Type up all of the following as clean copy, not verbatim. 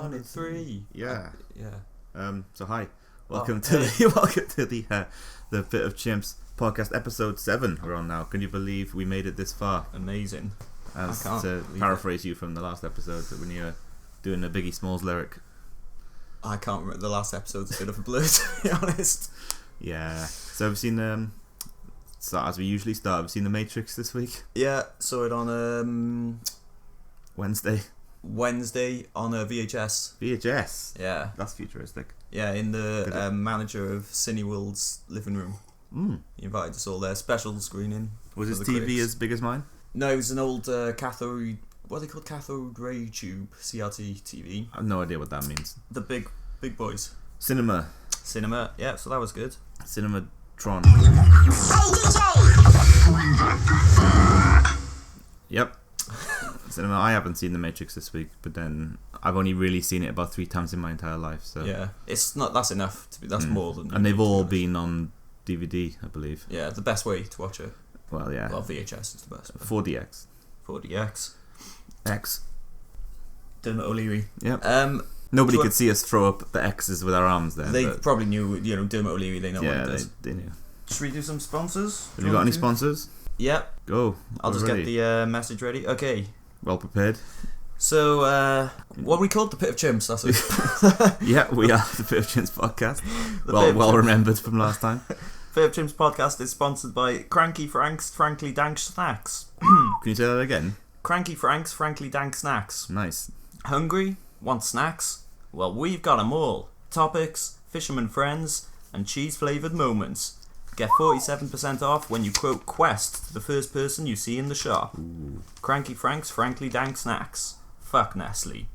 On in three. Yeah. So hi, welcome hey. to the Pit of Chimps podcast, episode 7. We're on now. Can you believe we made it this far? Amazing. As to paraphrase you from the last episode, when you were doing a Biggie Smalls lyric. I can't remember. The last episode's a bit of a blur, to be honest. Yeah. So have you seen so as we usually start, have you seen The Matrix this week? Yeah, saw it on Wednesday on a VHS. VHS. Yeah. That's futuristic. Yeah, in the manager of Cineworld's living room. He invited us all there. Special screening. Was his TV critics. as big as mine? No, it was an old cathode. What are they called? Cathode ray tube CRT TV. I have no idea what that means. The big boys. Cinema. Yeah, so that was good. Cinematron. Yep. Cinema. I haven't seen The Matrix this week, but then I've only really seen it about 3 times in my entire life. So yeah, it's not. That's enough to be. That's more than. And they've all been on DVD, I believe. Yeah, the best way to watch it. Well, yeah. Well, VHS is the best. 4DX. 4DX. X. Dermot O'Leary. Yep. Nobody could see us throw up the X's with our arms there. They probably knew, Dermot O'Leary. They know what it does. They knew. Should we do some sponsors? Have you got any sponsors? Yep. Go. I'll just get the message ready. Okay. Well prepared. So, what we called the Pit of Chimps, that's it. Yeah, we are the Pit of Chimps podcast. Well remembered from last time. Pit of Chimps podcast is sponsored by Cranky Frank's Frankly Dank Snacks. Can you say that again? Cranky Frank's Frankly Dank Snacks. Nice. Hungry? Want snacks? Well, we've got 'em all. Topics, fisherman friends, and cheese-flavoured moments. Get 47% off when you quote Quest to the first person you see in the shop. Ooh. Cranky Frank's Frankly Dank Snacks. Fuck Nestle.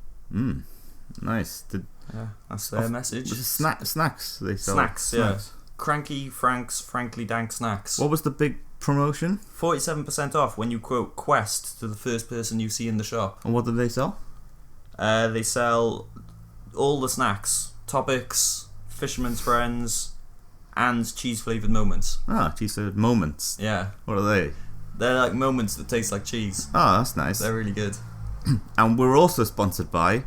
Nice. Yeah, that's their message. Snacks. They sell snacks, yeah. Cranky Frank's Frankly Dank Snacks. What was the big promotion? 47% off when you quote Quest to the first person you see in the shop. And what do they sell? They sell all the snacks. Topics, fisherman's friends, and cheese-flavoured moments. Ah, cheese-flavoured moments. Yeah. What are they? They're like moments that taste like cheese. Oh, that's nice. They're really good. And we're also sponsored by...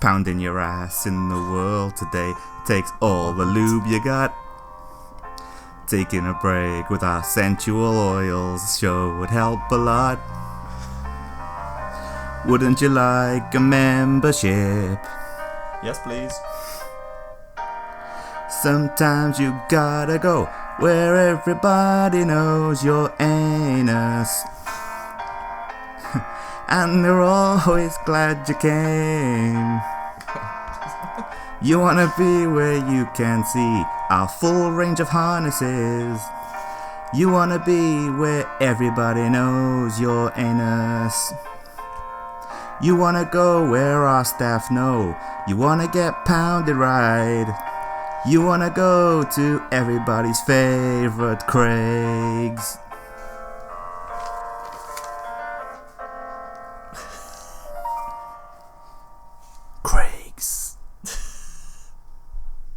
Pounding your ass in the world today takes all the lube you got. Taking a break with our sensual oils sure would help a lot. Wouldn't you like a membership? Yes, please. Sometimes you gotta go where everybody knows your anus. And they're always glad you came. You wanna be where you can see our full range of harnesses. You wanna be where everybody knows your anus. You wanna go where our staff know. You wanna get pounded right. You wanna go to everybody's favorite Craig's. Craig's.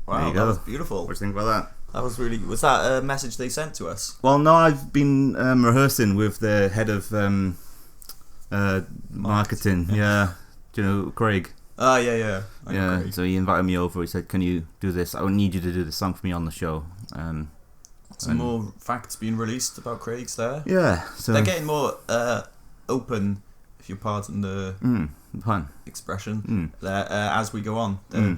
Wow, there you that go. was beautiful. What do you think about that? That was really... Was that a message they sent to us? Well, no, I've been rehearsing with the head of marketing. Yeah. Do you know Craig? Oh, yeah. Yeah, Craig. so he invited me over. He said, can you do this? I need you to do this song for me on the show. Some more facts being released about Craig's there. Yeah. So they're getting more open, if you pardon the pun expression, as we go on. The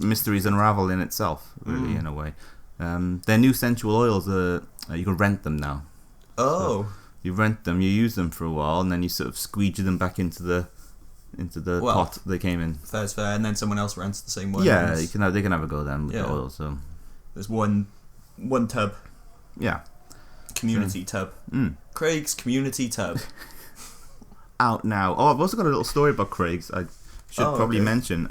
mysteries unravel in itself, really, in a way. Their new sensual oils, you can rent them now. Oh. So you rent them, you use them for a while, and then you sort of squeegee them back into the pot they came in. Fair's fair, and then someone else rents the same one. Yeah, they can have a go then with the oil. So there's one tub. Yeah. Community tub. Craig's community tub. Out now. Oh, I've also got a little story about Craig's. I should probably mention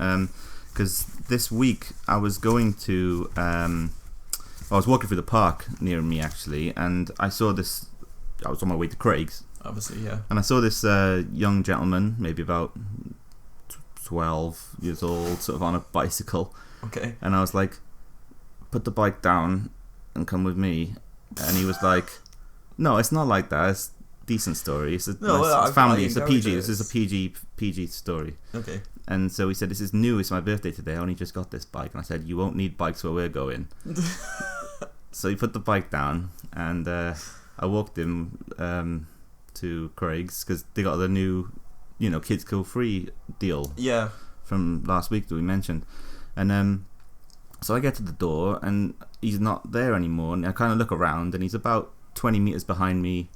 because this week I was going to. I was walking through the park near me actually, and I saw this. I was on my way to Craig's. Obviously, yeah. And I saw this young gentleman, maybe about 12 years old, sort of on a bicycle. Okay. And I was like, put the bike down and come with me. And he was like, no, it's not like that. It's a decent story. It's a it's family. It's a PG. This is a PG story. Okay. And so he said, this is new. It's my birthday today. I only just got this bike. And I said, you won't need bikes where we're going. So he put the bike down, and I walked him to Craig's because they got the new, kids go free deal. Yeah. From last week that we mentioned, and so I get to the door and he's not there anymore. And I kind of look around, and he's about 20 meters behind me,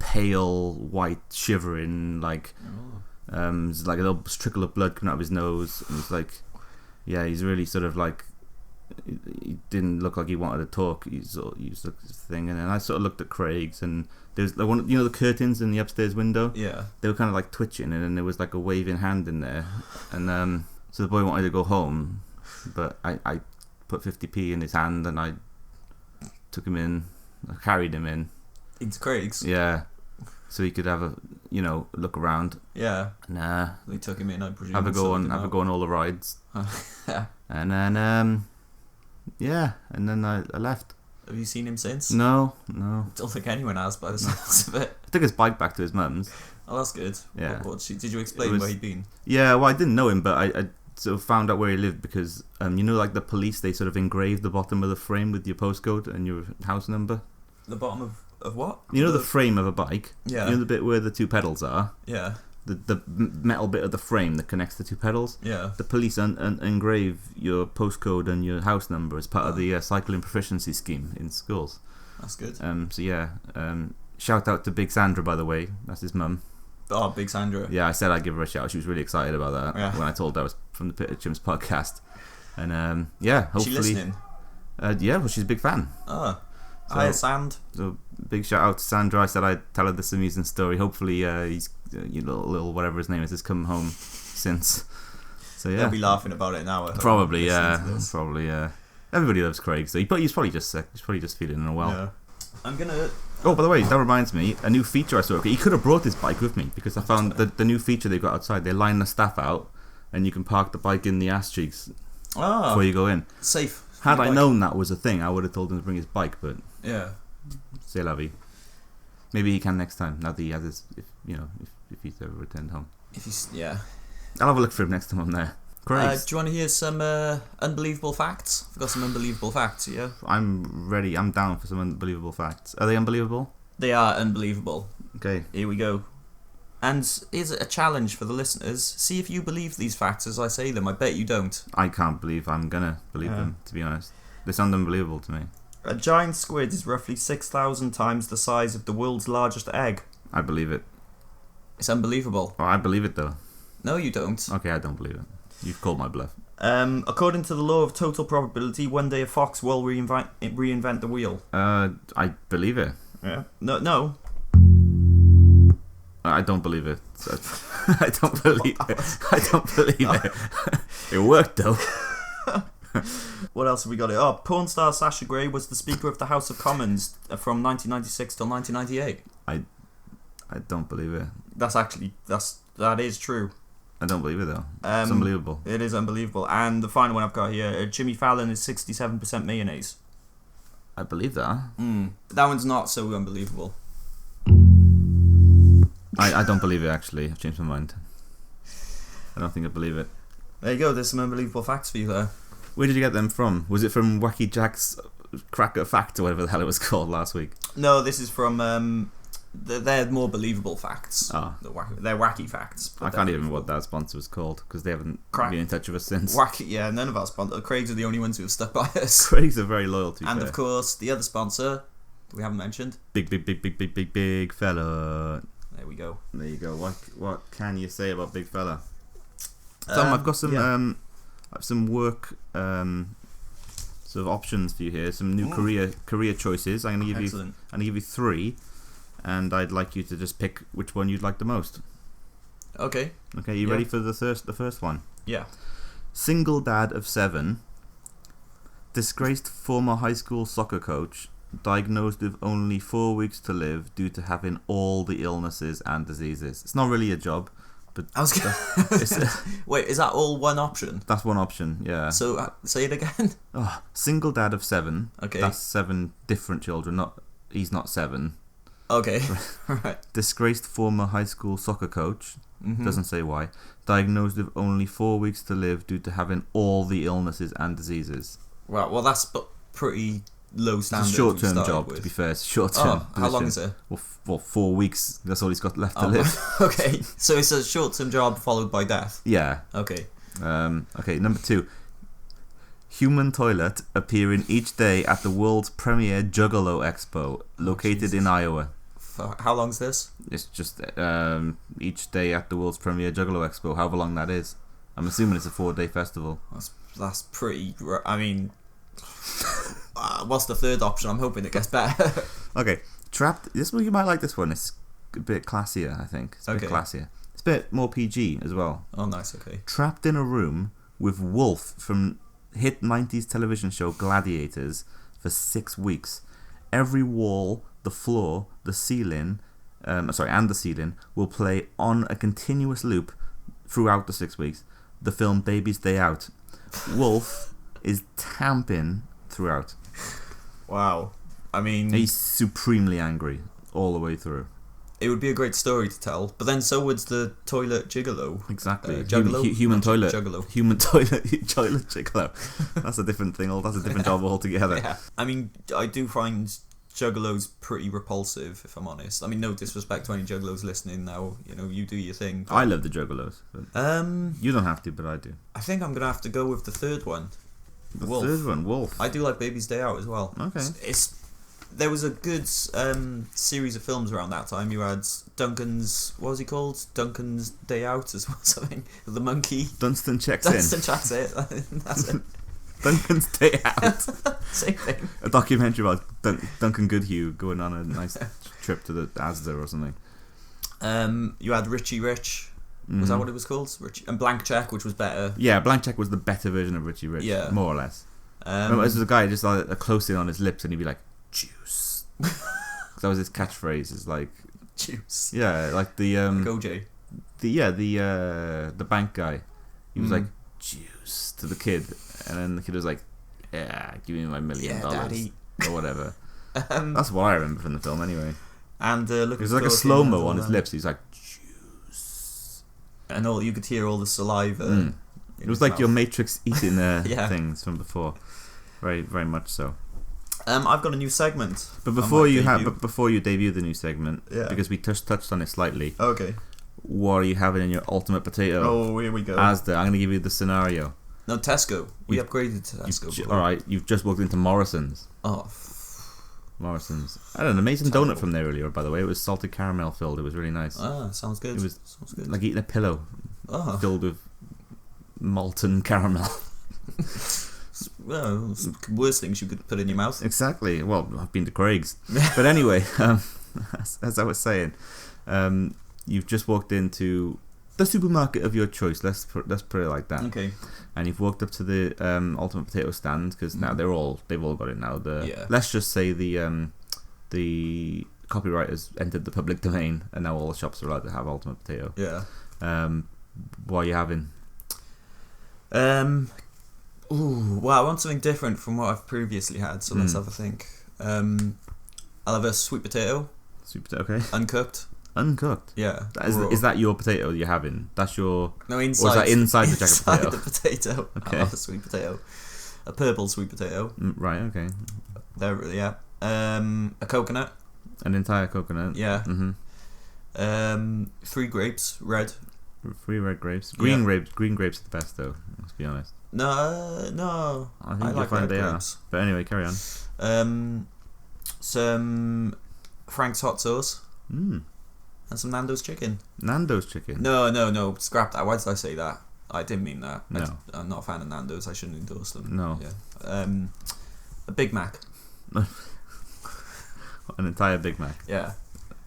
pale, white, shivering, like there's like a little trickle of blood coming out of his nose. And it's like, yeah, he's really sort of like, he didn't look like he wanted to talk. He was like this thing, and then I sort of looked at Craig's, and there's like one, the curtains in the upstairs window. Yeah, they were kind of like twitching, and then there was like a waving hand in there, and so the boy wanted to go home, but I put 50p in his hand, and I took him in, I carried him in into Craig's. Yeah, so he could have a look around. Yeah, and we took him in. I presume have a go on all the rides. And then yeah, and then I left. Have you seen him since? No. Don't think anyone has by the sounds of it. I took his bike back to his mum's. Oh, that's good. Yeah. Did you explain where he'd been? Yeah, well, I didn't know him, but I sort of found out where he lived because, like the police, they sort of engraved the bottom of the frame with your postcode and your house number. The bottom of what? The frame of a bike? Yeah. The bit where the two pedals are? Yeah. The metal bit of the frame that connects the two pedals. Yeah. The police engrave your postcode and your house number as part of the cycling proficiency scheme in schools. That's good. So yeah. Shout out to Big Sandra, by the way. That's his mum. Oh, Big Sandra. Yeah, I said I'd give her a shout. She was really excited about that when I told her I was from the Pit of Chimps podcast. And yeah, hopefully. Is she listening? Yeah, well, she's a big fan. Oh. Hi, Sand. So big shout out to Sandra. I said I'd tell her this amusing story. Hopefully he's little whatever his name is has come home since. So yeah, they'll be laughing about it now. Probably yeah. Everybody loves Craig, so he's probably just sick. He's probably just feeling unwell. Yeah. I'm gonna. Oh, by the way, that reminds me, a new feature I saw. He could have brought his bike with me because I found the new feature they've got outside. They line the staff out, and you can park the bike in the ass cheeks before you go in. Safe. Had I known that was a thing, I would have told him to bring his bike. But yeah, c'est la vie. Maybe he can next time. Now that he has his, if he's ever returned home. I'll have a look for him next time I'm there. Do you want to hear some unbelievable facts? I've got some unbelievable facts, yeah? I'm ready. I'm down for some unbelievable facts. Are they unbelievable? They are unbelievable. Okay. Here we go. And here's a challenge for the listeners. See if you believe these facts as I say them. I bet you don't. I can't believe I'm going to believe them, to be honest. They sound unbelievable to me. A giant squid is roughly 6,000 times the size of the world's largest egg. I believe it. It's unbelievable. Oh, I believe it, though. No, you don't. Okay, I don't believe it. You've called my bluff. According to the law of total probability, one day a fox will reinvent the wheel. I believe it. Yeah. No. I don't believe it. I don't believe it. I don't believe it. It worked, though. What else have we got here? Oh, porn star Sasha Grey was the Speaker of the House of Commons from 1996 till 1998. I don't believe it. That is true. I don't believe it, though. It's unbelievable. It is unbelievable. And the final one I've got here, Jimmy Fallon is 67% mayonnaise. I believe that. That one's not so unbelievable. I don't believe it, actually. I've changed my mind. I don't think I believe it. There you go. There's some unbelievable facts for you there. Where did you get them from? Was it from Wacky Jack's Cracker Fact or whatever the hell it was called last week? No, this is from... They're more believable facts. Oh. They're wacky facts. I can't even remember what that sponsor was called because they haven't been in touch with us since. Wacky, yeah, none of our sponsors. Craig's are the only ones who have stuck by us. Craig's are very loyal to you. And of course, the other sponsor we haven't mentioned. Big fella. There we go. There you go. What can you say about Big Fella? Tom, I've got some work sort of options for you here. Some new career choices. I'm gonna give you 3. And I'd like you to just pick which one you'd like the most. Okay. Okay, you ready for the first one? Yeah. Single dad of 7, disgraced former high school soccer coach, diagnosed with only 4 weeks to live due to having all the illnesses and diseases. It's not really a job, But I was gonna wait, is that all one option? That's one option, yeah. So say it again. Oh, single dad of 7. Okay. That's 7 different children. He's not 7. Okay. Right. Disgraced former high school soccer coach. Doesn't say why. Diagnosed with only 4 weeks to live due to having all the illnesses and diseases. Right. Well, that's pretty low standard. It's a short-term job, to be fair. It's a short-term position. How long is it? Well, 4 weeks. That's all he's got left to live. Okay. So it's a short-term job followed by death. Yeah. Okay. Okay. Number 2. Human toilet appearing each day at the world's premier Juggalo Expo, located in Iowa. How long's this? It's just each day at the world's premier Juggalo Expo, however long that is. I'm assuming it's a 4-day festival. That's pretty. I mean, what's the third option? I'm hoping it gets better. Okay, trapped. This one you might like. This one. It's a bit classier, I think. It's a bit classier. It's a bit more PG as well. Oh, nice. Okay. Trapped in a room with Wolf from hit 90s television show Gladiators for 6 weeks. Every wall, the floor, the ceiling, and the ceiling will play on a continuous loop throughout the 6 weeks. The film Baby's Day Out. Wolf is tamping throughout. Wow. I mean, he's supremely angry all the way through. It would be a great story to tell, but then so would the toilet gigolo. Exactly. Juggalo? Human toilet. Juggalo. Human toilet gigolo. That's a different thing. That's a different job altogether. Yeah. I mean, I do find juggalos pretty repulsive, if I'm honest. I mean, no disrespect to any juggalos listening now. You know, you do your thing. I love the juggalos. You don't have to, but I do. I think I'm going to have to go with the third one. Wolf. Third one, Wolf. I do like Baby's Day Out as well. Okay. There was a good series of films around that time. You had Duncan's, what was he called? Duncan's Day Out as well, something. The monkey. Dunstan checks in. That's it. That's it. Duncan's Day Out. Same thing. A documentary about Duncan Goodhue going on a nice trip to the Asda or something. You had Richie Rich. Was that what it was called? Richie and Blank Check, which was better. Yeah, Blank Check was the better version of Richie Rich. Yeah, more or less. There was a guy just like a close in on his lips, and he'd be like, "Juice." That was his catchphrase. Is like juice. Yeah, like the OJ. The bank guy. He was like juice to the kid, and then the kid was like, "Yeah, give me my $1 million, daddy," or whatever. That's what I remember from the film, anyway. And it was like a slow mo on his lips. He's like juice, and all you could hear all the saliva. It was like your Matrix eating things from before. Very, very much so. I've got a new segment. But before you debut the new segment, because we touched on it slightly. Okay. What are you having in your ultimate potato? Oh, here we go. Asda. I'm going to give you the scenario. No, Tesco. We upgraded to Tesco. Alright, you've just walked into Morrison's. Oh. Morrison's. I had an amazing donut from there earlier, by the way. It was salted caramel filled. It was really nice. Ah, sounds good. It was like eating a pillow filled with molten caramel. Well, worst things you could put in your mouth. Exactly. Well, I've been to Craig's. But anyway, as I was saying, you've just walked into the supermarket of your choice. Let's put it like that. Okay. And you've walked up to the ultimate potato stand, because now they've all got it now. Let's just say the copywriters entered the public domain, and now all the shops are allowed to have ultimate potato. Yeah. What are you having? Well, I want something different from what I've previously had, so let's have a think. I'll have a sweet potato. Sweet potato, okay. Uncooked. Uncooked? Yeah. Is that your potato you're having? That's your... No, inside. Or is that inside the jacket potato? Inside the potato. Okay. I'll have a sweet potato. A purple sweet potato. Right, okay. There, yeah. A coconut. An entire coconut? Yeah. 3 grapes, red. 3 red grapes. Green grapes are the best, though, let's be honest. No. I think you'll find they are. But anyway, carry on. Some Frank's hot sauce. And some Nando's chicken. Nando's chicken? No. Scrap that. Why did I say that? I didn't mean that. No. I'm not a fan of Nando's. I shouldn't endorse them. No. Yeah. A Big Mac. An entire Big Mac? Yeah.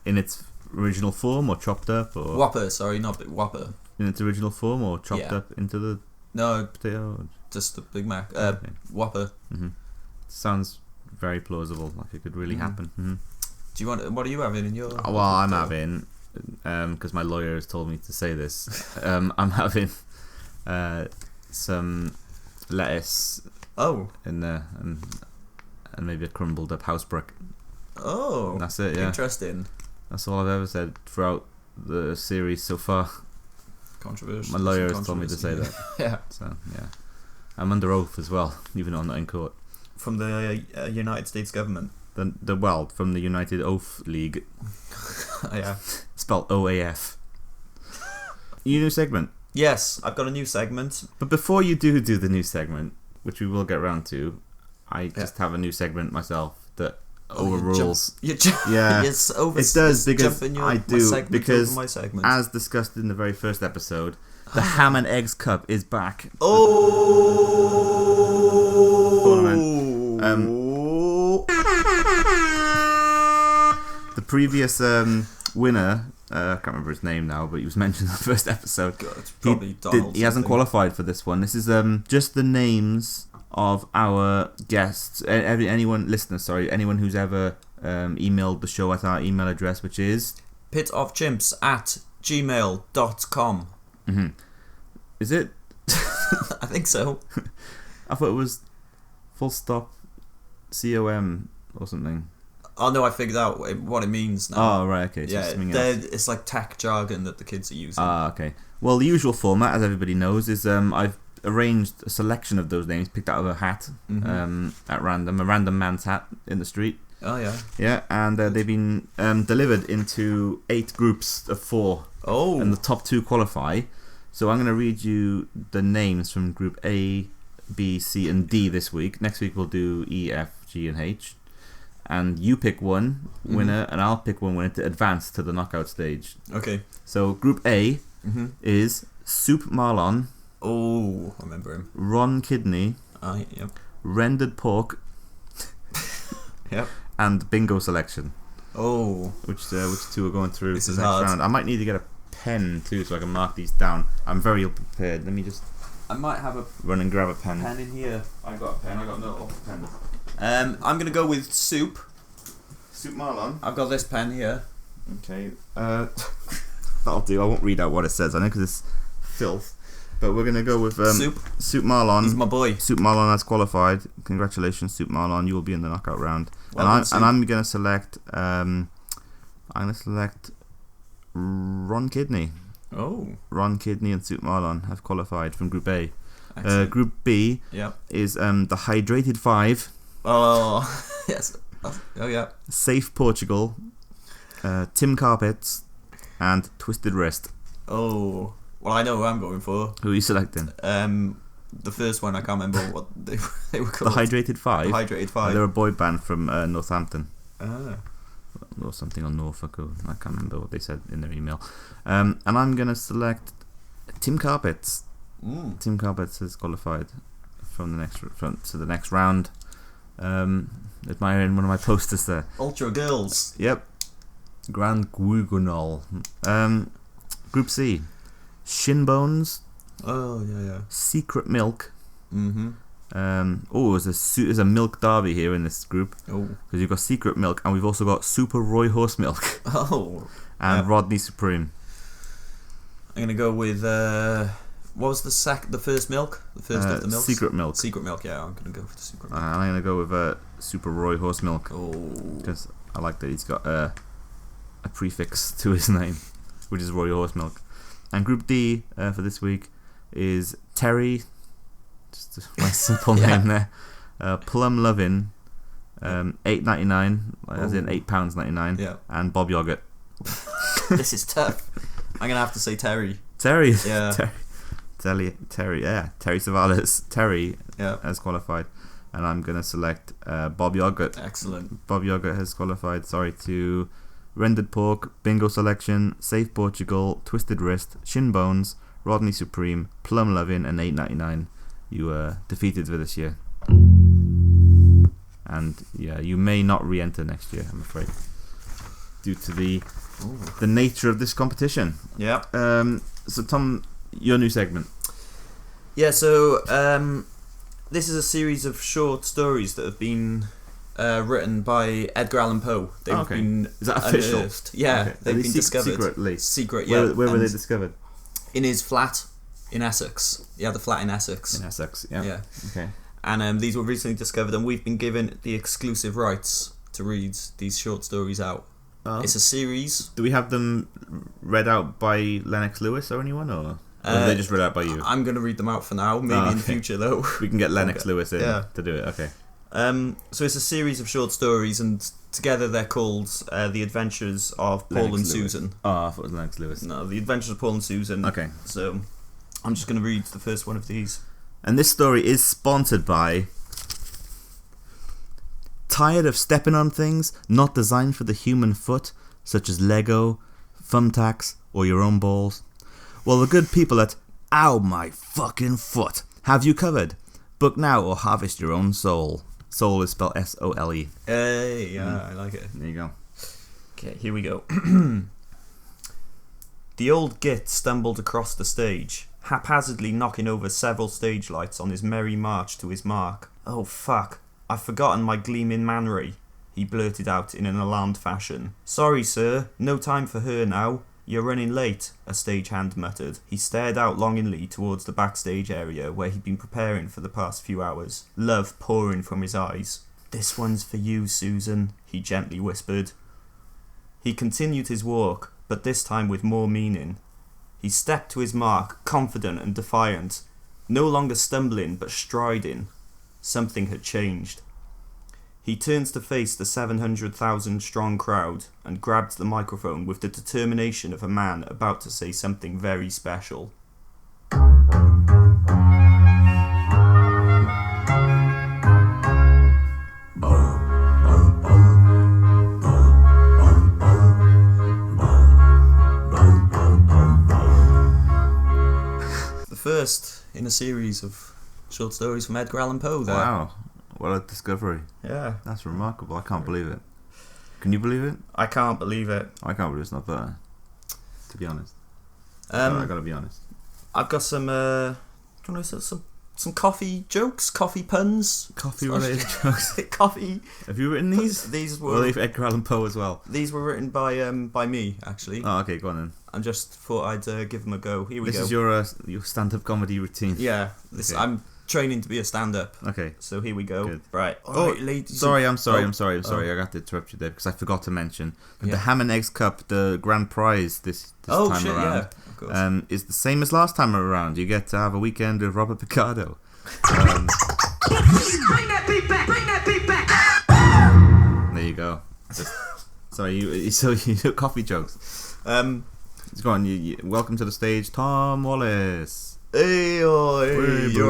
In its original form or chopped up? Or Whopper, sorry, not Big Whopper. In its original form or chopped up into the potato? Just the Big Mac. Whopper. Sounds very plausible, like it could really happen. Do you want? What are you having in your? Well, I'm having because my lawyer has told me to say this. I'm having some lettuce in there and maybe a crumbled up house brick. Oh, and that's it. Yeah, interesting. That's all I've ever said throughout the series so far. Controversial. My lawyer has told me to say that. Yeah. So yeah, I'm under oath as well, even though I'm not in court. From the United States government. From the United Oath League. Yeah. Spelled OAF. Your new segment. Yes, I've got a new segment. But before you do the new segment, which we will get around to, I just have a new segment myself that overrules. Yeah. Yes, it does because I do because my segment. As discussed in the very first episode, the Ham and Eggs Cup is back. The previous winner, I can't remember his name now, but he was mentioned in the first episode. God, it's probably Donald. He hasn't qualified for this one. This is just the names of our guests. Anyone who's ever emailed the show at our email address, which is pitofchimps@gmail.com. Mm-hmm. Is it? I think so. I thought it was full stop COM or something. Oh no, I figured out what it means now. Oh right, okay. So it's like tech jargon that the kids are using. Okay. Well, the usual format, as everybody knows, is I've arranged a selection of those names picked out of a hat at random, a random man's hat in the street. Oh yeah. Yeah, and they've been delivered into 8 groups of 4. Oh. And the top 2 qualify. So I'm going to read you the names from Group A, B, C, and D this week. Next week we'll do E, F, G, and H. And you pick one winner, and I'll pick one winner to advance to the knockout stage. Okay. So Group A is Soup Marlon. Oh, I remember him. Ron Kidney. Yep. Rendered Pork. Yep. And Bingo Selection. Oh. Which 2 are going through this the is next hard. round. I might need to get a pen too so I can mark these down. I'm very ill prepared. Let me just... I might have a run and grab a pen. Pen in here. I got a pen. I got no pen. I'm going to go with Soup. Soup Marlon. I've got this pen here. Okay. That'll do. I won't read out what it says on it because it's filth. But we're going to go with Soup Marlon. He's my boy. Soup Marlon has qualified. Congratulations, Soup Marlon. You will be in the knockout round. Well, and I'm going to select Ron Kidney. Oh. Ron Kidney and Soup Marlon have qualified from Group A. Group B is the Hydrated 5. Oh, yes. Oh, yeah. Safe Portugal, Tim Carpets, and Twisted Wrist. Oh. Well, I know who I'm going for. Who are you selecting? The first one, I can't remember what they were called. The Hydrated 5? The Hydrated 5. They're a boy band from Northampton. Ah. Or something on Norfolk. I can't remember what they said in their email. And I'm going to select Tim Carpets. Tim Carpets has qualified from the next round. Admiring one of my posters there. Ultra Girls. Yep. Grand Guigonol. Group C. Shinbones. Oh, yeah. Secret Milk. Mm-hmm. There's a milk derby here in this group. Oh. Because you've got Secret Milk, and we've also got Super Roy Horse Milk. Oh. And Rodney Supreme. I'm gonna go with what was the first milk? The first of the milks? Secret Milk. Secret Milk, yeah, I'm gonna go for the Secret Milk. I'm gonna go with Super Roy Horse Milk. Oh. Because I like that he's got a prefix to his name, which is Roy Horse Milk. And Group D for this week is Terry, just a nice simple name there. Plum Lovin', $8.99, as in £8.99. Yeah. And Bob Yogurt. This is tough. I'm gonna have to say Terry. Terry. Yeah. Terry. Yeah. Terry Savalas. Terry has qualified, and I'm gonna select Bob Yogurt. Excellent. Bob Yogurt has qualified. To Rendered Pork, Bingo Selection, Safe Portugal, Twisted Wrist, Shin Bones, Rodney Supreme, Plum Lovin', and $8.99. You were defeated for this year, and you may not re-enter next year, I'm afraid, due to the nature of this competition. Yeah. So Tom, your new segment. Yeah. So this is a series of short stories that have been Written by Edgar Allan Poe. They've been Is that official? unearthed. Yeah, Okay. they've been discovered. Secretly? Secret, yeah. Where were they discovered? In his flat in Essex. Yeah, the flat in Essex. In Essex, yeah. Yeah. Okay. And these were recently discovered, and we've been given the exclusive rights to read these short stories out. Oh. It's a series. Do we have them read out by Lennox Lewis or anyone, or are they just read out by you? I'm going to read them out for now. Maybe in the future, though. We can get Lennox Lewis in to do it. Okay. So it's a series of short stories, and together they're called The Adventures of Paul Lennox and Lewis. Susan. Oh, I thought it was Lennox Lewis. No, The Adventures of Paul and Susan. Okay. So I'm just going to read the first one of these. And this story is sponsored by... Tired of stepping on things not designed for the human foot, such as Lego, thumbtacks, or your own balls? Well, the good people at Ow My Fucking Foot have you covered. Book now or harvest your own soul. Soul is spelled S-O-L-E. Hey, yeah, I like it. There you go. Okay, here we go. The old git stumbled across the stage, haphazardly knocking over several stage lights on his merry march to his mark. Oh fuck, I've forgotten my gleaming mannery, he blurted out in an alarmed fashion. Sorry sir, no time for her now. You're running late, a stagehand muttered. He stared out longingly towards the backstage area where he'd been preparing for the past few hours, love pouring from his eyes. This one's for you, Susan, he gently whispered. He continued his walk, but this time with more meaning. He stepped to his mark, confident and defiant, no longer stumbling but striding. Something had changed. He turns to face the 700,000 strong crowd and grabbed the microphone with the determination of a man about to say something very special. The first in a series of short stories from Edgar Allan Poe there. Wow. What a discovery. Yeah. That's remarkable. I can't believe it. Can you believe it? I can't believe it. I can't believe it's not there, to be honest. I gotta be honest. I've got some some coffee jokes, coffee puns. Coffee related jokes. Coffee. Have you written these? These Or were Edgar Allan Poe as well? these were written by me actually. Oh, okay, go on then. I just thought I'd give them a go. Here we This go. is your stand-up comedy routine. Yeah. This Okay. I'm training to be a stand-up. Okay. So here we go. Good. Right. Oh, Alright, ladies. Sorry, I'm sorry. Oh. I got to interrupt you there because I forgot to mention that Yeah. the Ham and Eggs Cup, the grand prize this time shit, around, yeah. Of course. is the same as last time around. You get to have a weekend with Robert Picardo. Bring that beat back! Bring that beat back! There you go. Sorry, you do coffee jokes. Go on. You welcome to the stage, Tom Wallace. Hey, you're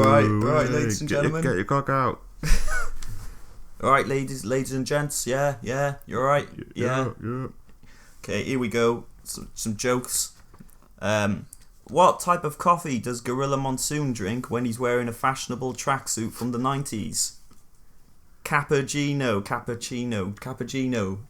right, ladies and gentlemen. Get your cock out. Alright, ladies and gents. Yeah, you're right. Yeah. Okay, here we go. Some jokes. What type of coffee does Gorilla Monsoon drink when he's wearing a fashionable tracksuit from the 90s? Cappuccino.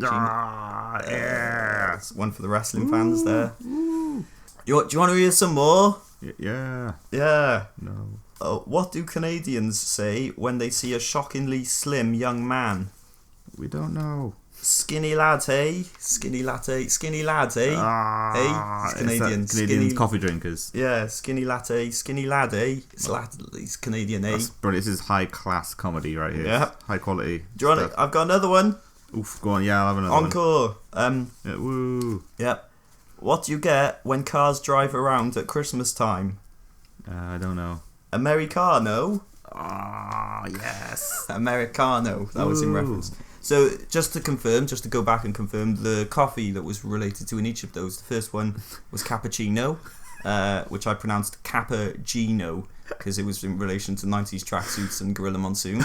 Yeah. That's one for the wrestling fans there. Do you want to hear some more? Yeah. Yeah. No. What do Canadians say when they see a shockingly slim young man? We don't know. Skinny lad, hey? Skinny latte. Skinny lad, hey? Hey? He's Canadian. Canadian coffee drinkers. Yeah, skinny latte. Skinny lad, eh? He's Canadian, eh? That's brilliant. This is high class comedy right here. Yeah. High quality. Do you want it? stuff. I've got another one. Oof, go on. Yeah, I'll have another one. Encore. Yeah, woo. Yep. What do you get when cars drive around at Christmas time? I don't know. Americano. Ah, yes. Americano. That was in Ooh. reference. So, just to go back and confirm, the coffee that was related to in each of those, the first one was cappuccino, which I pronounced Cappuccino, because it was in relation to 90s tracksuits and Gorilla Monsoon.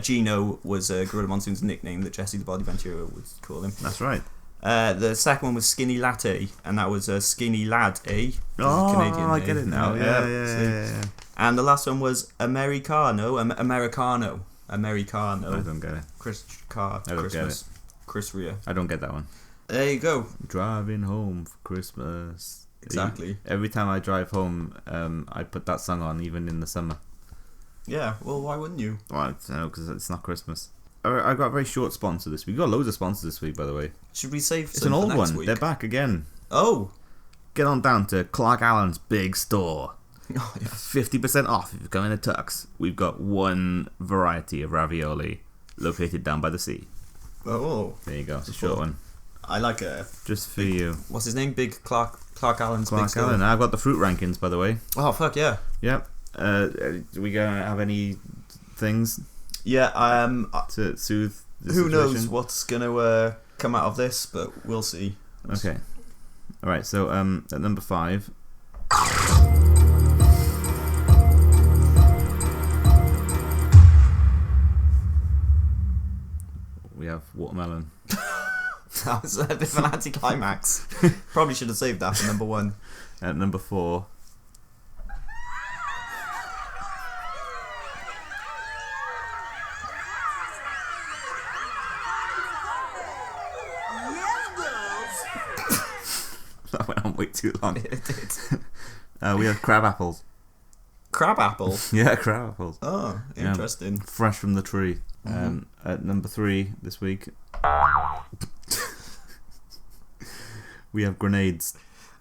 Gino was Gorilla Monsoon's nickname that Jesse the Body Ventura would call him. That's right. The second one was Skinny Latte, and that was Skinny Lad, eh? Oh, Canadian, I eh? get it now. Yeah. And the last one was Americano. Americano. I don't get it. Christmas. Chris Rea. I don't get that one. There you go. Driving home for Christmas. Exactly. Every time I drive home, I put that song on, even in the summer. Yeah, well, why wouldn't you? Well, I don't know, because it's not Christmas. I got a very short sponsor this week. We got loads of sponsors this week, by the way. Should we save It's some an for old next one. week? They're back again. Oh. Get on down to Clark Allen's big store. Oh, yeah. 50% off if you're going to Tux. We've got one variety of ravioli located down by the sea. Oh. There you go. It's a short one. I like it. Just for you. What's his name? Big Clark Allen's big Clark store. Allen. I've got the fruit rankings, by the way. Oh, fuck yeah. Yep. We going to have any things Yeah, to soothe the who knows situation? what's going to come out of this, but we'll see. Okay. Alright, so at number 5. We have watermelon. That was a bit of an anticlimax. Probably should have saved that for number 1. At number 4. That went on way too long. It did. We have crab apples. Crab apple. Yeah, crab apples. Oh, Yeah. interesting. Fresh from the tree. At number 3 this week, we have grenades.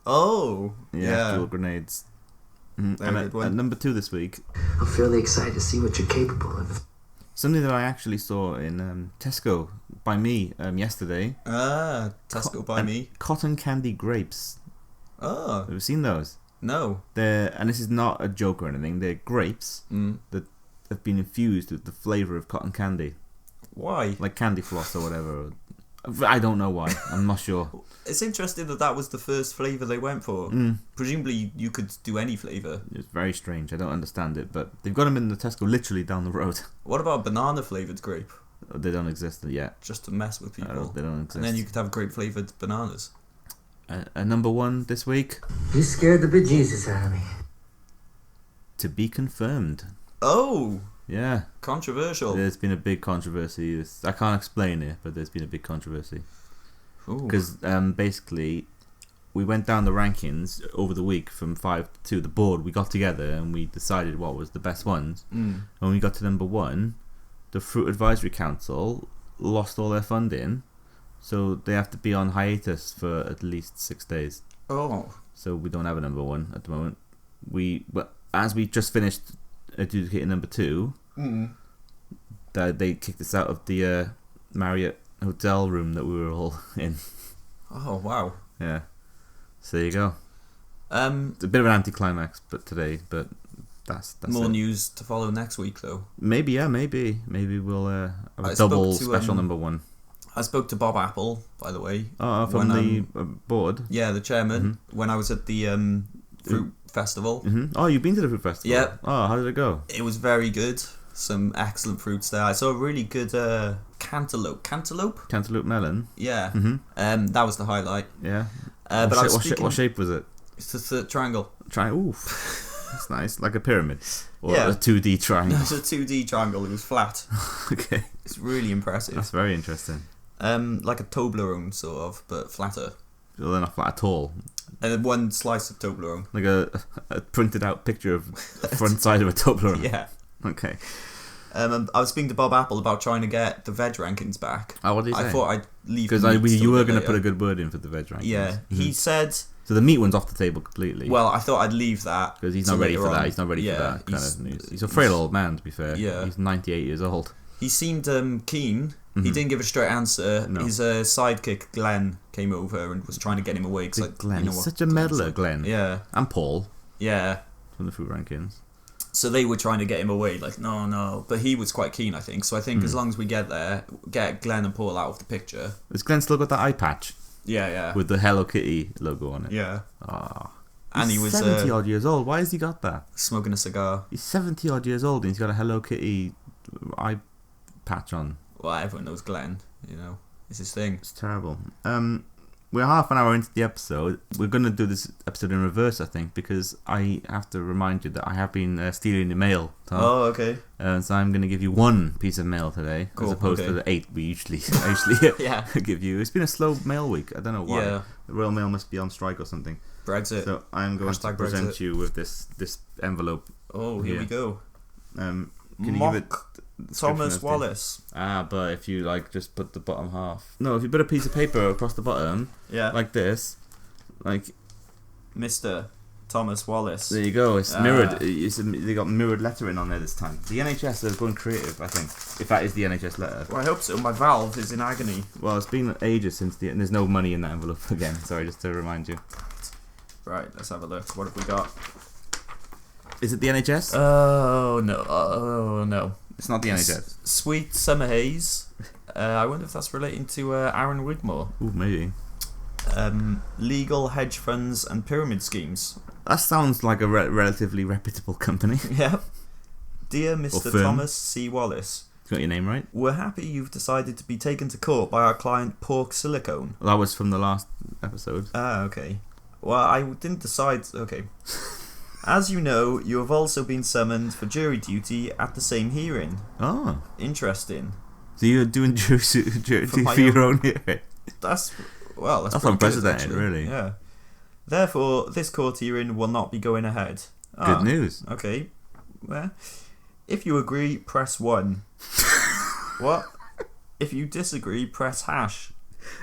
Oh, yeah. Dual grenades. And Very good at one. number 2 this week, I'm fairly excited to see what you're capable of. something that I actually saw in Tesco by me yesterday. Tesco by me. Cotton candy grapes. Oh, Have you seen those? no. And this is not a joke or anything. They're grapes that have been infused with the flavour of cotton candy, Why? like candy floss or whatever. I don't know why. I'm not sure. It's interesting that was the first flavour they went for. Presumably you could do any flavour. It's very strange. I don't understand it, but they've got them in the Tesco literally down the road. What about banana flavoured grape? They don't exist yet. Just to mess with people. They don't exist. And then you could have grape flavoured bananas. Number 1 this week, You scared the bejesus out of me. to be confirmed. Oh, Yeah, controversial. there's been a big controversy. I can't explain it, but there's been a big controversy. Ooh. Because basically, we went down the rankings over the week from 5 to 2. The board, we got together and we decided what was the best ones. When we got to number 1, the Fruit Advisory Council lost all their funding, so they have to be on hiatus for at least 6 days. Oh. So we don't have a number 1 at the moment. As we just finished adjudicating number 2, they kicked us out of the Marriott hotel room that we were all in. Oh, wow. Yeah. So there you go. It's a bit of an anticlimax, but that's more it. news to follow next week, though. Maybe we'll have a I double spoke to, special number 1. I spoke to Bob Apple, by the way. Oh, from the board. Yeah, the chairman. When I was at the fruit festival. Oh, you've been to the fruit festival? Yeah. Oh, how did it go? It was very good. Some excellent fruits there. I saw a really good cantaloupe. Cantaloupe melon. Yeah. That was the highlight. Yeah. But I was speaking. What shape was it? It's just a triangle. Oof. That's nice, like a pyramid or Yeah. a 2D triangle. It's a 2D triangle. It was flat. Okay, It's really impressive. that's very interesting. Like a Toblerone sort of, but flatter. Well, they're not flat at all. And then one slice of Toblerone. Like a printed out picture of the front side of a Toblerone. Yeah. Okay. And I was speaking to Bob Apple about trying to get the veg rankings back. Oh, what did he say? I thought I'd leave Because you were going to put a good word in for the veg rankings. Yeah. He said. So the meat one's off the table completely. Well, I thought I'd leave that because he's till not ready later for that. on. He's not ready for that kind of news. He's a frail old man, to be fair. Yeah. He's 98 years old. He seemed keen. He didn't give a straight answer. No. His sidekick Glenn came over and was trying to get him away. Cause, Glenn, you know he's what such a meddler, like. Glenn. Yeah. And Paul Yeah. from the fruit rankings. So they were trying to get him away, like, no. But he was quite keen, I think. So I think as long as we get there, get Glenn and Paul out of the picture. Has Glenn still got that eye patch Yeah. with the Hello Kitty logo on it? Yeah. Ah. And he He's was 70 odd years old. Why has he got that? smoking a cigar. He's 70 odd years old and he's got a Hello Kitty eye patch on. Well, everyone knows Glenn, It's his thing. It's terrible. We're half an hour into the episode. We're going to do this episode in reverse, I think, because I have to remind you that I have been stealing the mail, Tom. Oh, okay. So I'm going to give you one piece of mail today, Cool, as opposed okay. to the 8 we usually Yeah. give you. It's been a slow mail week. I don't know why. Yeah. The Royal Mail must be on strike or something. Brexit. So I'm going Hashtag to present Brexit. you with this envelope. Oh, here we go. Can you give it description Thomas of the- Wallace. But if you like just put the bottom half. No, if you put a piece of paper across the bottom, Yeah. like this, like Mr. Thomas Wallace. there you go. It's mirrored. They got mirrored lettering on there this time. The NHS are going creative, I think. If that is the NHS letter. Well, I hope so. My valve is in agony. Well, it's been ages since and there's no money in that envelope again. Sorry, just to remind you. Right, let's have a look. What have we got? Is it the NHS? Oh, no. Oh, no. It's not the NHS. Sweet Summer Haze. I wonder if that's relating to Aaron Wigmore. Ooh, maybe. Legal hedge funds and pyramid schemes. That sounds like a relatively reputable company. Yeah. Dear Mr. firm. Thomas C. Wallace, You got your name right? we're happy you've decided to be taken to court by our client Pork Silicone. Well, that was from the last episode. Okay. Well, I didn't decide. Okay. As you know, you have also been summoned for jury duty at the same hearing. Oh. Interesting. So you're doing jury my for your own hearing? That's pretty unprecedented, good, actually. really. Yeah. Therefore, this court hearing will not be going ahead. Good news. Okay. Well, if you agree, press 1. What? If you disagree, press hash.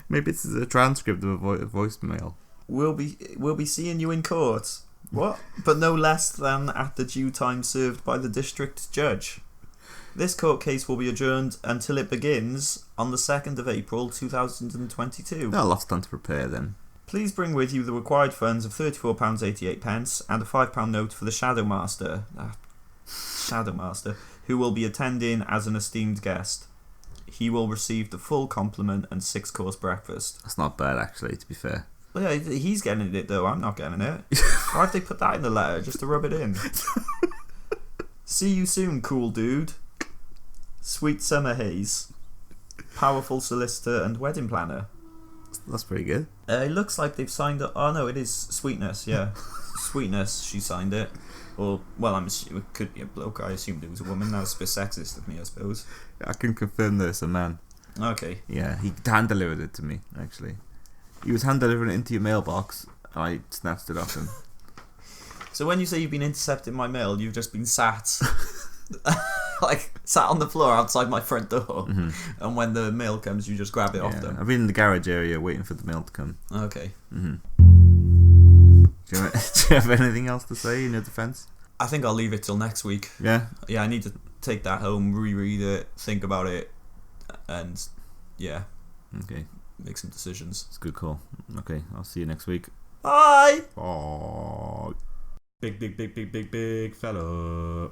Maybe this is a transcript of a voicemail. We'll be seeing you in court. What? But no less than at the due time served by the district judge. This court case will be adjourned until it begins on the 2nd of April 2022. Got lots of time to prepare then. Please bring with you the required funds of £34.88 and a £5 note for the Shadow Master, who will be attending as an esteemed guest. He will receive the full complement and 6-course breakfast. That's not bad, actually, to be fair. Well, yeah, he's getting it though. I'm not getting it. Why have they put that in the letter just to rub it in? See you soon, cool dude. Sweet Summer Haze. Powerful solicitor and wedding planner. That's pretty good. It looks like they've signed it. Oh no, it is Sweetness. Yeah, Sweetness. She signed it. Or well, it could be a bloke. I assumed it was a woman. That was a bit sexist of me, I suppose. I can confirm there's a man. Okay. Yeah, he hand delivered it to me, actually. He was hand delivering it into your mailbox, and I snatched it off him. So when you say you've been intercepting my mail, you've just been sat, sat on the floor outside my front door, and when the mail comes, you just grab it off them. I've been in the garage area waiting for the mail to come. Okay. Do you have anything else to say in your defence? I think I'll leave it till next week. Yeah? Yeah, I need to take that home, reread it, think about it, and yeah, Okay, make some decisions. it's a good call. Okay, I'll see you next week. Bye! Bye. Big fella.